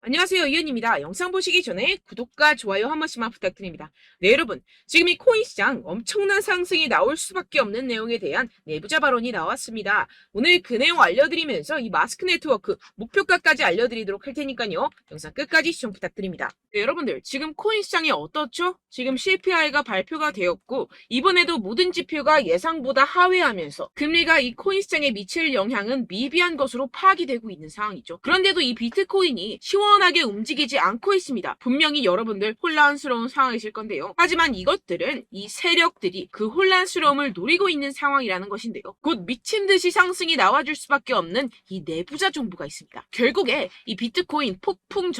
안녕하세요, 이은입니다. 영상 보시기 전에 구독과 좋아요 한 번씩만 부탁드립니다. 네, 여러분. 지금 이 코인 시장 엄청난 상승이 나올 수밖에 없는 내용에 대한 내부자 발언이 나왔습니다. 오늘 그 내용 알려드리면서 이 마스크 네트워크 목표가까지 알려드리도록 할 테니까요. 영상 끝까지 시청 부탁드립니다. 네, 여러분들. 지금 코인 시장이 어떻죠? 지금 CPI가 발표가 되었고 이번에도 모든 지표가 예상보다 하회하면서 금리가 이 코인 시장에 미칠 영향은 미비한 것으로 파악이 되고 있는 상황이죠. 그런데도 이 비트코인이 시원하게 움직이지 않고 있습니다. 분명히 여러분들 혼란스러운 상황이실 건데요. 하지만 이것들은 이 세력들이 그 혼란스러움을 노리고 있는 상황이라는 것인데요. 곧 미친 듯이 상승이 나와줄 수밖에 없는 이 내부자 정보가 있습니다. 결국에 이 비트코인 폭풍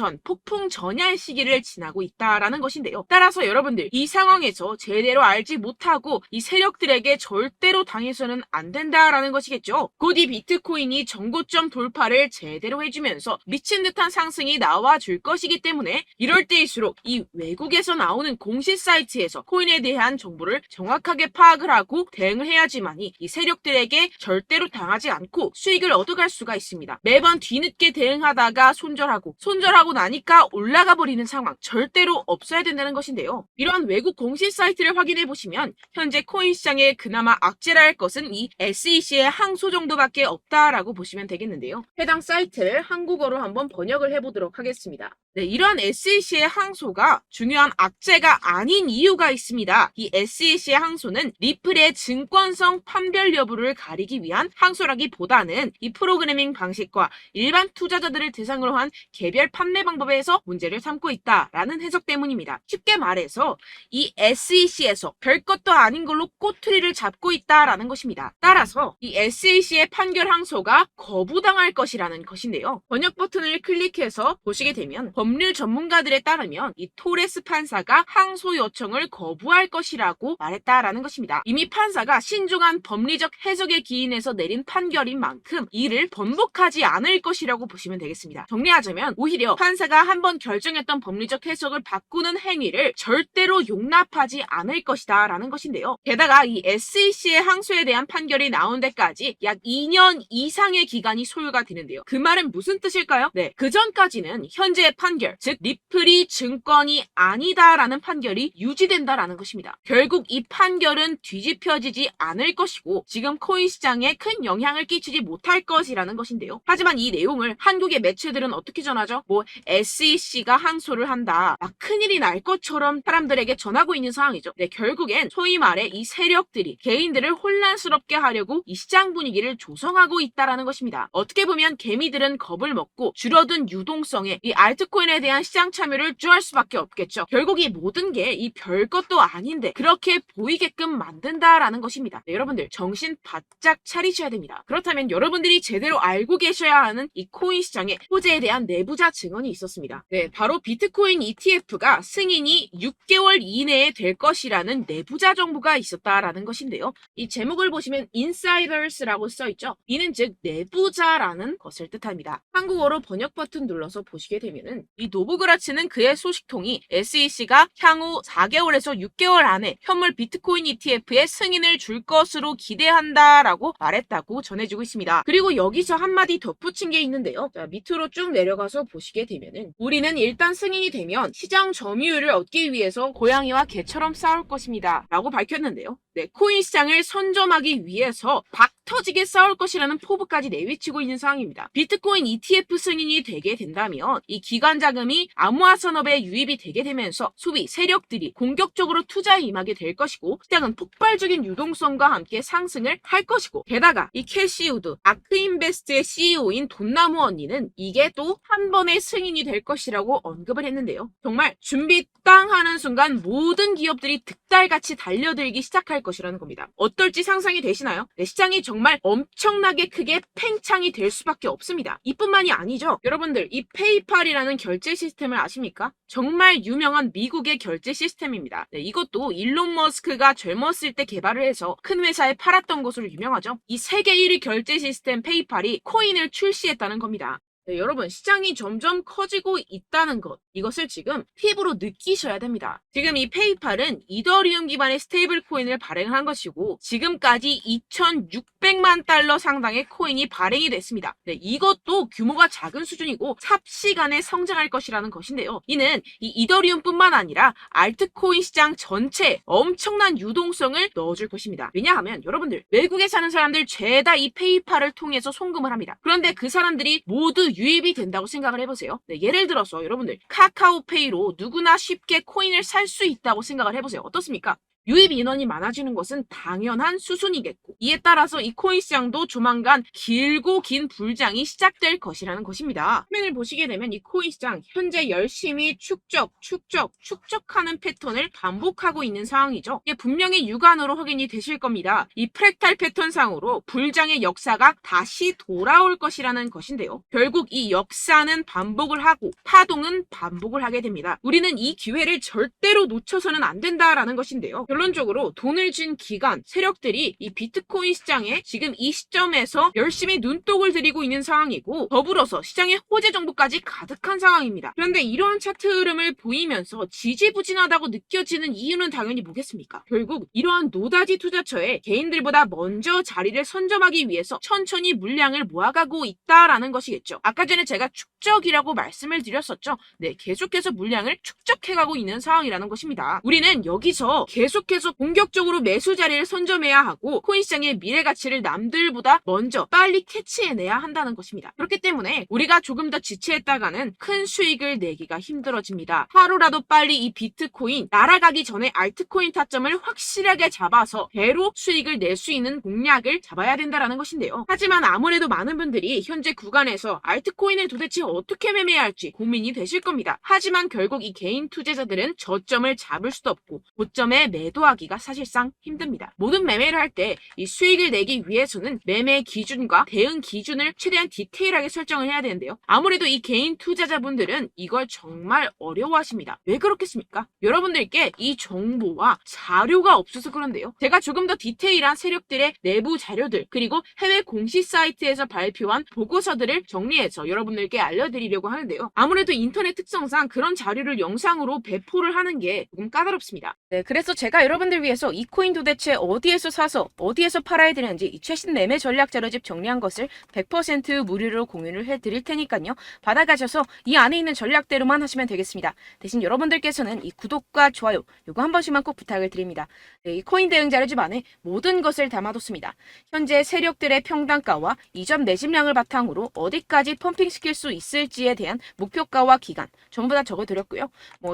전야의 시기를 지나고 있다라는 것인데요. 따라서 여러분들 이 상황에서 제대로 알지 못하고 이 세력들에게 절대로 당해서는 안 된다라는 것이겠죠. 곧 이 비트코인이 정고점 돌파를 제대로 해주면서 미친 듯한 상승이 나와줄 것이기 때문에 이럴 때일수록 이 외국에서 나오는 공식 사이트에서 코인에 대한 정보를 정확하게 파악을 하고 대응을 해야지만이 이 세력들에게 절대로 당하지 않고 수익을 얻어갈 수가 있습니다. 매번 뒤늦게 대응하다가 손절하고 나니까 올라가 버리는 상황 절대로 없어야 된다는 것인데요. 이러한 외국 공식 사이트를 확인해 보시면 현재 코인 시장에 그나마 악재라 할 것은 이 SEC의 항소 정도밖에 없다라고 보시면 되겠는데요. 해당 사이트를 한국어로 한번 번역을 해보도록 하겠습니다. 네, 이러한 SEC의 항소가 중요한 악재가 아닌 이유가 있습니다. 이 SEC의 항소는 리플의 증권성 판별 여부를 가리기 위한 항소라기보다는 이 프로그래밍 방식과 일반 투자자들을 대상으로 한 개별 판매 방법에서 문제를 삼고 있다라는 해석 때문입니다. 쉽게 말해서 이 SEC에서 별것도 아닌 걸로 꼬투리를 잡고 있다라는 것입니다. 따라서 이 SEC의 판결 항소가 거부당할 것이라는 것인데요. 번역 버튼을 클릭해서 보시게 되면 법률 전문가들에 따르면 이 토레스 판사가 항소 요청을 거부할 것이라고 말했다라는 것입니다. 이미 판사가 신중한 법리적 해석에 기인해서 내린 판결인 만큼 이를 번복하지 않을 것이라고 보시면 되겠습니다. 정리하자면 오히려 판사가 한번 결정했던 법리적 해석을 바꾸는 행위를 절대로 용납하지 않을 것이다 라는 것인데요. 게다가 이 SEC의 항소에 대한 판결이 나온 데까지 약 2년 이상의 기간이 소요가 되는데요. 그 말은 무슨 뜻일까요? 네, 그 전까지는 현재의 판결, 즉 리플이 증권이 아니다라는 판결이 유지된다라는 것입니다. 결국 이 판결은 뒤집혀지지 않을 것이고 지금 코인 시장에 큰 영향을 끼치지 못할 것이라는 것인데요. 하지만 이 내용을 한국의 매체들은 어떻게 전하죠? SEC가 항소를 한다. 큰일이 날 것처럼 사람들에게 전하고 있는 상황이죠. 네, 결국엔 소위 말해 이 세력들이 개인들을 혼란스럽게 하려고 이 시장 분위기를 조성하고 있다라는 것입니다. 어떻게 보면 개미들은 겁을 먹고 줄어든 유동성에 이 알트코인에 대한 시장 참여를 쭈할 수밖에 없겠죠. 결국 이 모든 게 이 별것도 아닌데 그렇게 보이게끔 만든다라는 것입니다. 네, 여러분들 정신 바짝 차리셔야 됩니다. 그렇다면 여러분들이 제대로 알고 계셔야 하는 이 코인 시장의 호재에 대한 내부자 증언이 있었습니다. 네, 바로 비트코인 ETF가 승인이 6개월 이내에 될 것이라는 내부자 정보가 있었다라는 것인데요. 이 제목을 보시면 insiders라고 써있죠. 이는 즉 내부자라는 것을 뜻합니다. 한국어로 번역 버튼 눌러서 보시게 되면은 이 노보그라츠는 그의 소식통이 SEC가 향후 4개월에서 6개월 안에 현물 비트코인 ETF의 승인을 줄 것으로 기대한다라고 말했다고 전해지고 있습니다. 그리고 여기서 한마디 덧붙인 게 있는데요. 자, 밑으로 쭉 내려가서 보시게 되면은 우리는 일단 승인이 되면 시장 점유율을 얻기 위해서 고양이와 개처럼 싸울 것입니다. 라고 밝혔는데요. 네, 코인 시장을 선점하기 위해서 터지게 싸울 것이라는 포부까지 내비치고 있는 상황입니다. 비트코인 ETF 승인이 되게 된다면 이 기관 자금이 암호화 산업에 유입이 되게 되면서 소비 세력들이 공격적으로 투자에 임하게 될 것이고 시장은 폭발적인 유동성과 함께 상승을 할 것이고 게다가 이 캐시 우드 아크인베스트의 CEO인 돈나무 언니는 이게 또 한 번의 승인이 될 것이라고 언급을 했는데요. 정말 준비 땅 하는 순간 모든 기업들이 득달같이 달려들기 시작할 것이라는 겁니다. 어떨지 상상이 되시나요? 네, 시장이 정말 엄청나게 크게 팽창이 될 수밖에 없습니다. 이뿐만이 아니죠. 여러분들 이 페이팔이라는 결제 시스템을 아십니까? 정말 유명한 미국의 결제 시스템입니다. 네, 이것도 일론 머스크가 젊었을 때 개발을 해서 큰 회사에 팔았던 것으로 유명하죠. 이 세계 1위 결제 시스템 페이팔이 코인을 출시했다는 겁니다. 네, 여러분, 시장이 점점 커지고 있다는 것, 이것을 지금 피부로 느끼셔야 됩니다. 지금 이 페이팔은 이더리움 기반의 스테이블 코인을 발행한 것이고, 지금까지 2,600만 달러 상당의 코인이 발행이 됐습니다. 네, 이것도 규모가 작은 수준이고 삽시간에 성장할 것이라는 것인데요. 이는 이 이더리움뿐만 아니라 알트코인 시장 전체에 엄청난 유동성을 넣어줄 것입니다. 왜냐하면 여러분들, 외국에 사는 사람들 죄다 이 페이팔을 통해서 송금을 합니다. 그런데 그 사람들이 모두 유입이 된다고 생각을 해보세요. 네, 예를 들어서 여러분들, 카카오페이로 누구나 쉽게 코인을 살 수 있다고 생각을 해보세요. 어떻습니까? 유입 인원이 많아지는 것은 당연한 수순이겠고, 이에 따라서 이 코인 시장도 조만간 길고 긴 불장이 시작될 것이라는 것입니다. 화면을 보시게 되면 이 코인 시장 현재 열심히 축적하는 패턴을 반복하고 있는 상황이죠. 이게 분명히 육안으로 확인이 되실 겁니다. 이 프랙탈 패턴상으로 불장의 역사가 다시 돌아올 것이라는 것인데요. 결국 이 역사는 반복을 하고 파동은 반복을 하게 됩니다. 우리는 이 기회를 절대로 놓쳐서는 안 된다라는 것인데요. 결론적으로 돈을 쥔 기관, 세력들이 이 비트코인 시장에 지금 이 시점에서 열심히 눈독을 들이고 있는 상황이고, 더불어서 시장에 호재 정보까지 가득한 상황입니다. 그런데 이러한 차트 흐름을 보이면서 지지부진하다고 느껴지는 이유는 당연히 뭐겠습니까? 결국 이러한 노다지 투자처에 개인들보다 먼저 자리를 선점하기 위해서 천천히 물량을 모아가고 있다라는 것이겠죠. 아까 전에 제가 축적이라고 말씀을 드렸었죠. 네, 계속해서 물량을 축적해가고 있는 상황이라는 것입니다. 우리는 여기서 계속해서 공격적으로 매수 자리를 선점해야 하고, 코인 시장의 미래 가치를 남들보다 먼저 빨리 캐치해내야 한다는 것입니다. 그렇기 때문에 우리가 조금 더 지체했다가는 큰 수익을 내기가 힘들어집니다. 하루라도 빨리 이 비트코인 날아가기 전에 알트코인 타점을 확실하게 잡아서 배로 수익을 낼 수 있는 공략을 잡아야 된다는 것인데요. 하지만 아무래도 많은 분들이 현재 구간에서 알트코인을 도대체 어떻게 매매해야 할지 고민이 되실 겁니다. 하지만 결국 이 개인 투자자들은 저점을 잡을 수도 없고 고점에 매도하기가 사실상 힘듭니다. 모든 매매를 할 때 이 수익을 내기 위해서는 매매 기준과 대응 기준을 최대한 디테일하게 설정을 해야 되는데요. 아무래도 이 개인 투자자분들은 이걸 정말 어려워하십니다. 왜 그렇겠습니까? 여러분들께 이 정보와 자료가 없어서 그런데요. 제가 조금 더 디테일한 세력들의 내부 자료들, 그리고 해외 공시 사이트에서 발표한 보고서들을 정리해서 여러분들께 알려드리려고 하는데요. 아무래도 인터넷 특성상 그런 자료를 영상으로 배포를 하는 게 조금 까다롭습니다. 네, 그래서 제가 여러분들 위해서 이 코인 도대체 어디에서 사서 어디에서 팔아야 되는지 이 최신 매매 전략 자료집 정리한 것을 100% 무료로 공유를 해드릴 테니까요. 받아가셔서 이 안에 있는 전략대로만 하시면 되겠습니다. 대신 여러분들께서는 이 구독과 좋아요 요거 한 번씩만 꼭 부탁을 드립니다. 네, 이 코인 대응 자료집 안에 모든 것을 담아뒀습니다. 현재 세력들의 평단가와 이점 내집량을 바탕으로 어디까지 펌핑시킬 수 있을지에 대한 목표가와 기간 전부 다 적어드렸고요.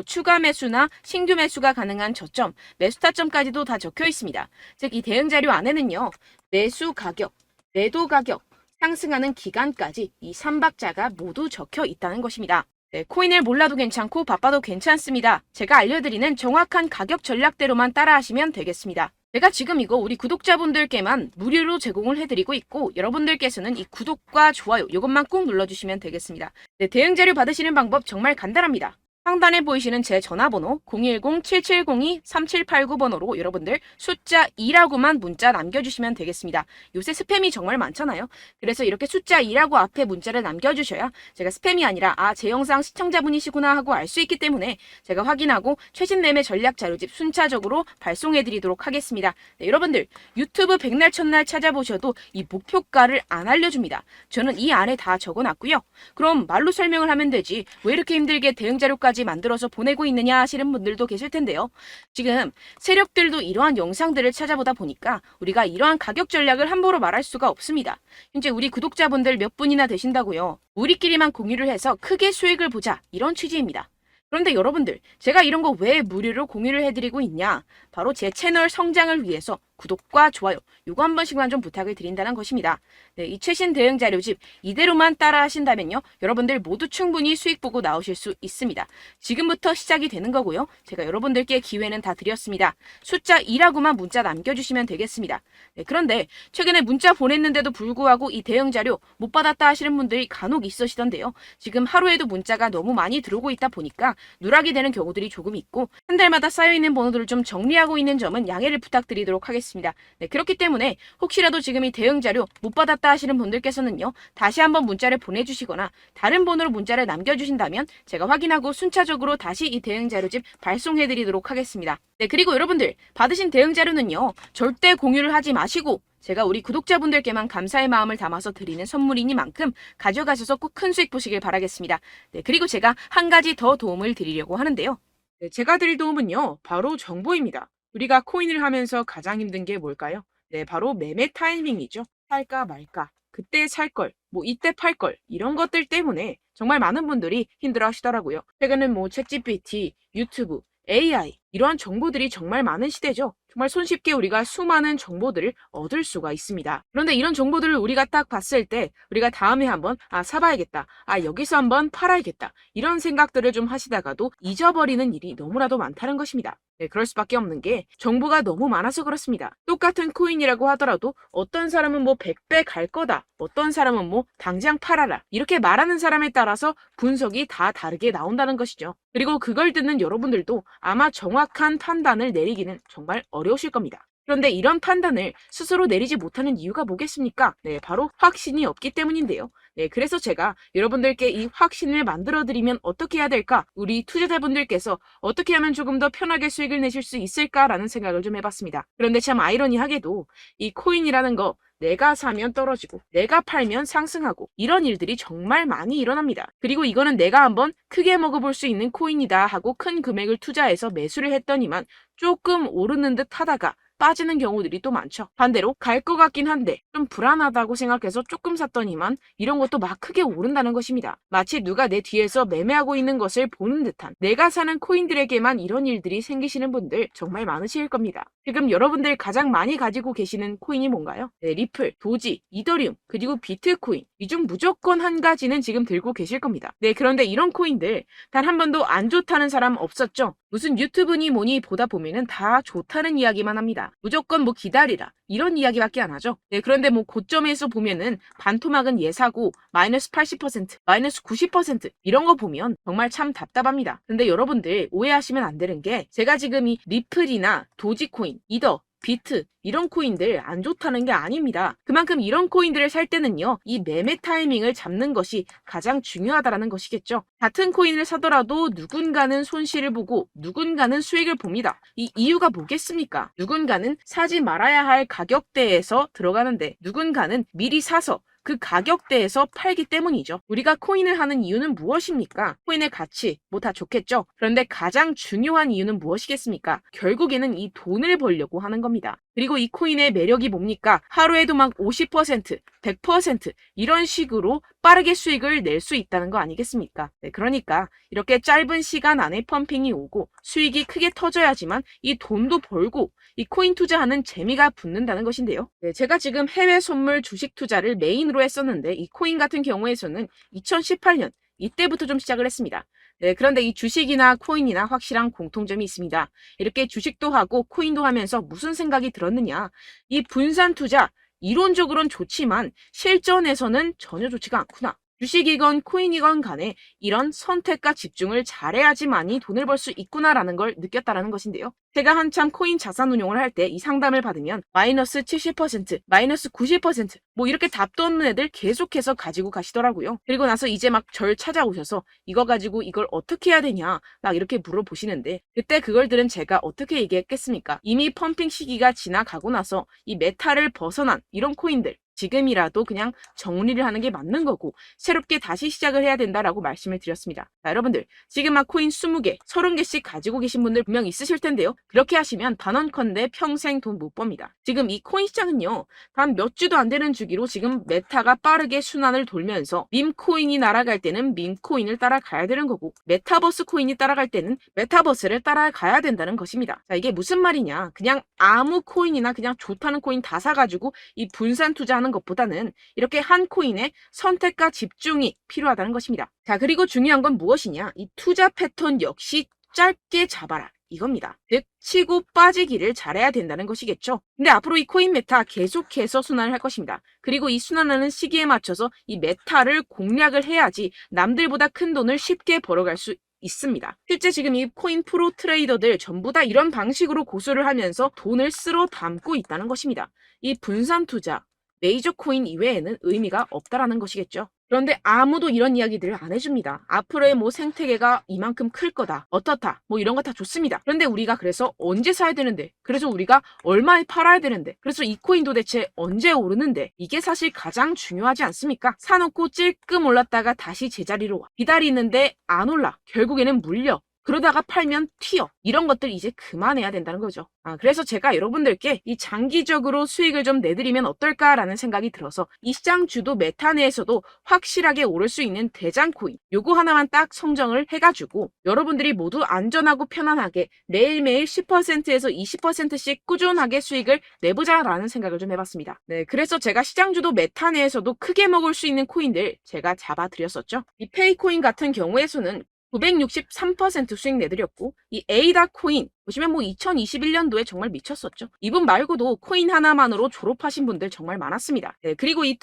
추가 매수나 신규 매수가 가능한 저점, 매수 타점까지도 다 적혀 있습니다. 즉 이 대응 자료 안에는요. 매수 가격, 매도 가격, 상승하는 기간까지 이 3박자가 모두 적혀 있다는 것입니다. 네, 코인을 몰라도 괜찮고 바빠도 괜찮습니다. 제가 알려드리는 정확한 가격 전략대로만 따라하시면 되겠습니다. 제가 지금 이거 우리 구독자분들께만 무료로 제공을 해드리고 있고, 여러분들께서는 이 구독과 좋아요 이것만 꼭 눌러주시면 되겠습니다. 네, 대응 자료 받으시는 방법 정말 간단합니다. 상단에 보이시는 제 전화번호 010-7702-3789번호로 여러분들 숫자 2라고만 문자 남겨주시면 되겠습니다. 요새 스팸이 정말 많잖아요. 그래서 이렇게 숫자 2라고 앞에 문자를 남겨주셔야 제가 스팸이 아니라 제 영상 시청자분이시구나 하고 알 수 있기 때문에 제가 확인하고 최신 매매 전략 자료집 순차적으로 발송해드리도록 하겠습니다. 네, 여러분들 유튜브 백날 첫날 찾아보셔도 이 목표가를 안 알려줍니다. 저는 이 안에 다 적어놨고요. 그럼 말로 설명을 하면 되지 왜 이렇게 힘들게 대응 자료까지 만들어서 보내고 있느냐 하시는 분들도 계실 텐데요. 지금 세력들도 이러한 영상들을 찾아보다 보니까 우리가 이러한 가격 전략을 함부로 말할 수가 없습니다. 현재 우리 구독자분들 몇 분이나 되신다고요. 우리끼리만 공유를 해서 크게 수익을 보자 이런 취지입니다. 그런데 여러분들 제가 이런 거 왜 무료로 공유를 해드리고 있냐? 바로 제 채널 성장을 위해서 구독과 좋아요 요거 한 번씩만 좀 부탁을 드린다는 것입니다. 네, 이 최신 대응 자료집 이대로만 따라 하신다면요. 여러분들 모두 충분히 수익 보고 나오실 수 있습니다. 지금부터 시작이 되는 거고요. 제가 여러분들께 기회는 다 드렸습니다. 숫자 2라고만 문자 남겨주시면 되겠습니다. 네, 그런데 최근에 문자 보냈는데도 불구하고 이 대응 자료 못 받았다 하시는 분들이 간혹 있으시던데요. 지금 하루에도 문자가 너무 많이 들어오고 있다 보니까 누락이 되는 경우들이 조금 있고 한 달마다 쌓여있는 번호들을 좀 정리하고 준비하고 있는 점은 양해를 부탁드리도록 하겠습니다. 네, 그렇기 때문에 혹시라도 지금 이 대응 자료 못 받았다 하시는 분들께서는요, 다시 한번 문자를 보내주시거나 다른 번호로 문자를 남겨주신다면 제가 확인하고 순차적으로 다시 이 대응 자료집 발송해드리도록 하겠습니다. 네, 그리고 여러분들 받으신 대응 자료는요, 절대 공유를 하지 마시고 제가 우리 구독자분들께만 감사의 마음을 담아서 드리는 선물이니만큼 가져가셔서 꼭 큰 수익 보시길 바라겠습니다. 네, 그리고 제가 한 가지 더 도움을 드리려고 하는데요. 네, 제가 드릴 도움은요, 바로 정보입니다. 우리가 코인을 하면서 가장 힘든 게 뭘까요? 네, 바로 매매 타이밍이죠. 살까 말까, 그때 살 걸, 뭐 이때 팔 걸, 이런 것들 때문에 정말 많은 분들이 힘들어 하시더라고요. 최근은 뭐 챗GPT, 유튜브, AI, 이러한 정보들이 정말 많은 시대죠. 정말 손쉽게 우리가 수많은 정보들을 얻을 수가 있습니다. 그런데 이런 정보들을 우리가 딱 봤을 때 우리가 다음에 한번 사봐야겠다. 여기서 한번 팔아야겠다. 이런 생각들을 좀 하시다가도 잊어버리는 일이 너무나도 많다는 것입니다. 네, 그럴 수밖에 없는 게 정보가 너무 많아서 그렇습니다. 똑같은 코인이라고 하더라도 어떤 사람은 뭐 100배 갈 거다. 어떤 사람은 뭐 당장 팔아라. 이렇게 말하는 사람에 따라서 분석이 다 다르게 나온다는 것이죠. 그리고 그걸 듣는 여러분들도 아마 정확한 판단을 내리기는 정말 어려우실 겁니다. 그런데 이런 판단을 스스로 내리지 못하는 이유가 뭐겠습니까? 네, 바로 확신이 없기 때문인데요. 네, 그래서 제가 여러분들께 이 확신을 만들어드리면 어떻게 해야 될까? 우리 투자자분들께서 어떻게 하면 조금 더 편하게 수익을 내실 수 있을까라는 생각을 좀 해봤습니다. 그런데 참 아이러니하게도 이 코인이라는 거 내가 사면 떨어지고 내가 팔면 상승하고 이런 일들이 정말 많이 일어납니다. 그리고 이거는 내가 한번 크게 먹어볼 수 있는 코인이다 하고 큰 금액을 투자해서 매수를 했더니만 조금 오르는 듯 하다가 빠지는 경우들이 또 많죠. 반대로 갈 것 같긴 한데 좀 불안하다고 생각해서 조금 샀더니만 이런 것도 막 크게 오른다는 것입니다. 마치 누가 내 뒤에서 매매하고 있는 것을 보는 듯한, 내가 사는 코인들에게만 이런 일들이 생기시는 분들 정말 많으실 겁니다. 지금 여러분들 가장 많이 가지고 계시는 코인이 뭔가요? 네, 리플, 도지, 이더리움, 그리고 비트코인. 이 중 무조건 한 가지는 지금 들고 계실 겁니다. 네, 그런데 이런 코인들 단 한 번도 안 좋다는 사람 없었죠? 무슨 유튜브니 뭐니 보다 보면은 다 좋다는 이야기만 합니다. 무조건 뭐 기다리라 이런 이야기밖에 안 하죠. 네, 그런데 뭐 고점에서 보면은 반토막은 예사고 마이너스 80%, 마이너스 90% 이런 거 보면 정말 참 답답합니다. 근데 여러분들 오해하시면 안 되는 게 제가 지금 이 리플이나 도지코인, 이더, 비트 이런 코인들 안 좋다는 게 아닙니다. 그만큼 이런 코인들을 살 때는요, 이 매매 타이밍을 잡는 것이 가장 중요하다는 것이겠죠. 같은 코인을 사더라도 누군가는 손실을 보고 누군가는 수익을 봅니다. 이 이유가 뭐겠습니까? 누군가는 사지 말아야 할 가격대에서 들어가는데 누군가는 미리 사서 그 가격대에서 팔기 때문이죠. 우리가 코인을 하는 이유는 무엇입니까? 코인의 가치, 뭐 다 좋겠죠? 그런데 가장 중요한 이유는 무엇이겠습니까? 결국에는 이 돈을 벌려고 하는 겁니다. 그리고 이 코인의 매력이 뭡니까? 하루에도 막 50%, 100% 이런 식으로 빠르게 수익을 낼 수 있다는 거 아니겠습니까? 네, 그러니까 이렇게 짧은 시간 안에 펌핑이 오고 수익이 크게 터져야지만 이 돈도 벌고 이 코인 투자하는 재미가 붙는다는 것인데요. 네, 제가 지금 해외 선물 주식 투자를 메인으로 했었는데 이 코인 같은 경우에서는 2018년 이때부터 좀 시작을 했습니다. 네, 그런데 이 주식이나 코인이나 확실한 공통점이 있습니다. 이렇게 주식도 하고 코인도 하면서 무슨 생각이 들었느냐? 이 분산 투자, 이론적으로는 좋지만 실전에서는 전혀 좋지가 않구나. 주식이건 코인이건 간에 이런 선택과 집중을 잘해야지만이 돈을 벌 수 있구나라는 걸 느꼈다라는 것인데요. 제가 한참 코인 자산 운용을 할 때 이 상담을 받으면 마이너스 70%, 마이너스 90%, 뭐 이렇게 답도 없는 애들 계속해서 가지고 가시더라고요. 그리고 나서 이제 막 절 찾아오셔서 이거 가지고 이걸 어떻게 해야 되냐 막 이렇게 물어보시는데 그때 그걸 들은 제가 어떻게 얘기했겠습니까? 이미 펌핑 시기가 지나가고 나서 이 메타를 벗어난 이런 코인들 지금이라도 그냥 정리를 하는 게 맞는 거고 새롭게 다시 시작을 해야 된다라고 말씀을 드렸습니다. 자, 여러분들 지금 막 코인 20개, 30개씩 가지고 계신 분들 분명 있으실 텐데요. 그렇게 하시면 단언컨대 평생 돈 못 법니다. 지금 이 코인 시장은요. 단 몇 주도 안 되는 주기로 지금 메타가 빠르게 순환을 돌면서 밈코인이 날아갈 때는 밈코인을 따라가야 되는 거고 메타버스 코인이 따라갈 때는 메타버스를 따라가야 된다는 것입니다. 자, 이게 무슨 말이냐. 그냥 아무 코인이나 그냥 좋다는 코인 다 사가지고 이 분산 투자하는 것보다는 이렇게 한 코인에 선택과 집중이 필요하다는 것입니다. 자, 그리고 중요한 건 무엇이냐? 이 투자 패턴 역시 짧게 잡아라. 이겁니다. 즉 치고 빠지기를 잘해야 된다는 것이겠죠. 근데 앞으로 이 코인 메타 계속해서 순환을 할 것입니다. 그리고 이 순환하는 시기에 맞춰서 이 메타를 공략을 해야지 남들보다 큰 돈을 쉽게 벌어갈 수 있습니다. 실제 지금 이 코인 프로 트레이더들 전부 다 이런 방식으로 고수를 하면서 돈을 쓸어 담고 있다는 것입니다. 이 분산 투자, 메이저 코인 이외에는 의미가 없다라는 것이겠죠. 그런데 아무도 이런 이야기들을 안 해줍니다. 앞으로의 뭐 생태계가 이만큼 클 거다, 어떻다, 뭐 이런 거 다 좋습니다. 그런데 우리가 그래서 언제 사야 되는데, 그래서 우리가 얼마에 팔아야 되는데, 그래서 이 코인 도대체 언제 오르는데, 이게 사실 가장 중요하지 않습니까? 사놓고 찔끔 올랐다가 다시 제자리로 와. 기다리는데 안 올라. 결국에는 물려. 그러다가 팔면 튀어. 이런 것들 이제 그만해야 된다는 거죠. 그래서 제가 여러분들께 이 장기적으로 수익을 좀 내드리면 어떨까라는 생각이 들어서 이 시장 주도 메타 내에서도 확실하게 오를 수 있는 대장 코인 요거 하나만 딱 선정을 해가지고 여러분들이 모두 안전하고 편안하게 매일매일 10%에서 20%씩 꾸준하게 수익을 내보자라는 생각을 좀 해봤습니다. 네, 그래서 제가 시장 주도 메타 내에서도 크게 먹을 수 있는 코인들 제가 잡아드렸었죠. 이 페이코인 같은 경우에서는 963% 수익 내드렸고 이 에이다 코인 보시면 뭐 2021년도에 정말 미쳤었죠. 이분 말고도 코인 하나만으로 졸업하신 분들 정말 많았습니다. 네, 그리고 이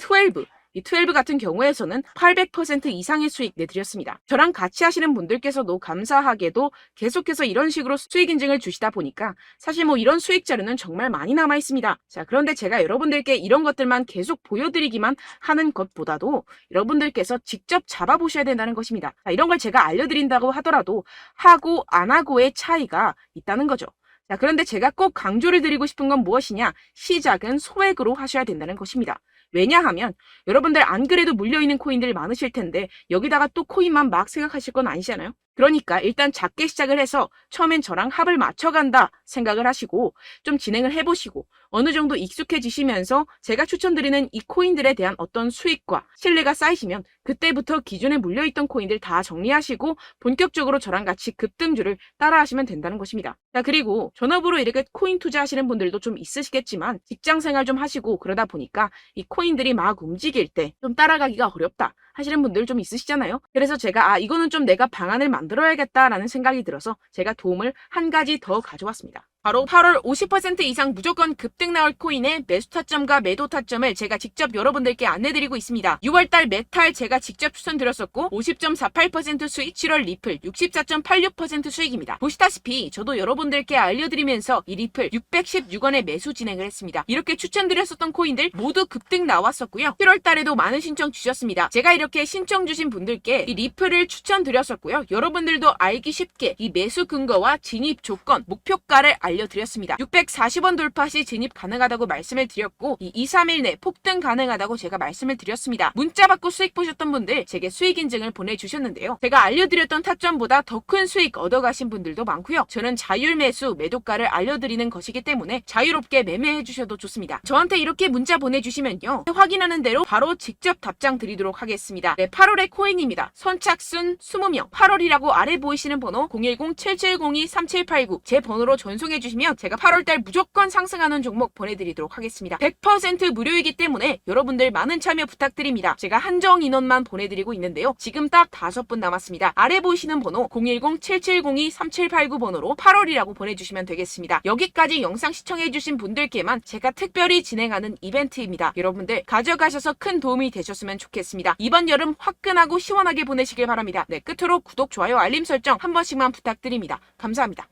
12 같은 경우에서는 800% 이상의 수익 내드렸습니다. 저랑 같이 하시는 분들께서도 감사하게도 계속해서 이런 식으로 수익 인증을 주시다 보니까 사실 뭐 이런 수익 자료는 정말 많이 남아 있습니다. 자, 그런데 제가 여러분들께 이런 것들만 계속 보여드리기만 하는 것보다도 여러분들께서 직접 잡아보셔야 된다는 것입니다. 자, 이런 걸 제가 알려드린다고 하더라도 하고 안 하고의 차이가 있다는 거죠. 자, 그런데 제가 꼭 강조를 드리고 싶은 건 무엇이냐? 시작은 소액으로 하셔야 된다는 것입니다. 왜냐하면 여러분들 안 그래도 물려있는 코인들이 많으실 텐데 여기다가 또 코인만 막 생각하실 건 아니잖아요. 그러니까 일단 작게 시작을 해서 처음엔 저랑 합을 맞춰간다 생각을 하시고 좀 진행을 해보시고 어느 정도 익숙해지시면서 제가 추천드리는 이 코인들에 대한 어떤 수익과 신뢰가 쌓이시면 그때부터 기존에 물려있던 코인들 다 정리하시고 본격적으로 저랑 같이 급등주를 따라하시면 된다는 것입니다. 자, 그리고 전업으로 이렇게 코인 투자하시는 분들도 좀 있으시겠지만 직장생활 좀 하시고 그러다 보니까 이 코인들이 막 움직일 때 좀 따라가기가 어렵다 하시는 분들 좀 있으시잖아요. 그래서 제가 이거는 좀 내가 방안을 만들어야겠다라는 생각이 들어서 제가 도움을 한 가지 더 가져왔습니다. 바로 8월 50% 이상 무조건 급등 나올 코인의 매수 타점과 매도 타점을 제가 직접 여러분들께 안내드리고 있습니다. 6월달 메탈 제가 직접 추천드렸었고 50.48% 수익, 7월 리플 64.86% 수익입니다. 보시다시피 저도 여러분들께 알려드리면서 이 리플 616원에 매수 진행을 했습니다. 이렇게 추천드렸었던 코인들 모두 급등 나왔었고요. 7월달에도 많은 신청 주셨습니다. 제가 이렇게 신청 주신 분들께 이 리플을 추천드렸었고요. 여러분들도 알기 쉽게 이 매수 근거와 진입 조건, 목표가를 알려드렸습니다. 640원 돌파 시 진입 가능하다고 말씀을 드렸고 이 2-3일 내 폭등 가능하다고 제가 말씀을 드렸습니다. 문자 받고 수익 보셨던 분들 제게 수익 인증을 보내주셨는데요. 제가 알려드렸던 타점보다 더 큰 수익 얻어가신 분들도 많고요. 저는 자율 매수 매도가를 알려드리는 것이기 때문에 자유롭게 매매해 주셔도 좋습니다. 저한테 이렇게 문자 보내주시면요. 확인하는 대로 바로 직접 답장 드리도록 하겠습니다. 네, 8월의 코인입니다. 선착순 20명 8월이라고 아래 보이시는 번호 010-7702-3789 제 번호로 전송해 주시면 제가 8월달 무조건 상승하는 종목 보내드리도록 하겠습니다. 100% 무료이기 때문에 여러분들 많은 참여 부탁드립니다. 제가 한정 인원만 보내드리고 있는데요. 지금 딱 5분 남았습니다. 아래 보이시는 번호 010-7702-3789 번호로 8월이라고 보내주시면 되겠습니다. 여기까지 영상 시청해주신 분들께만 제가 특별히 진행하는 이벤트입니다. 여러분들 가져가셔서 큰 도움이 되셨으면 좋겠습니다. 이번 여름 화끈하고 시원하게 보내시길 바랍니다. 네, 끝으로 구독, 좋아요, 알림 설정 한 번씩만 부탁드립니다. 감사합니다.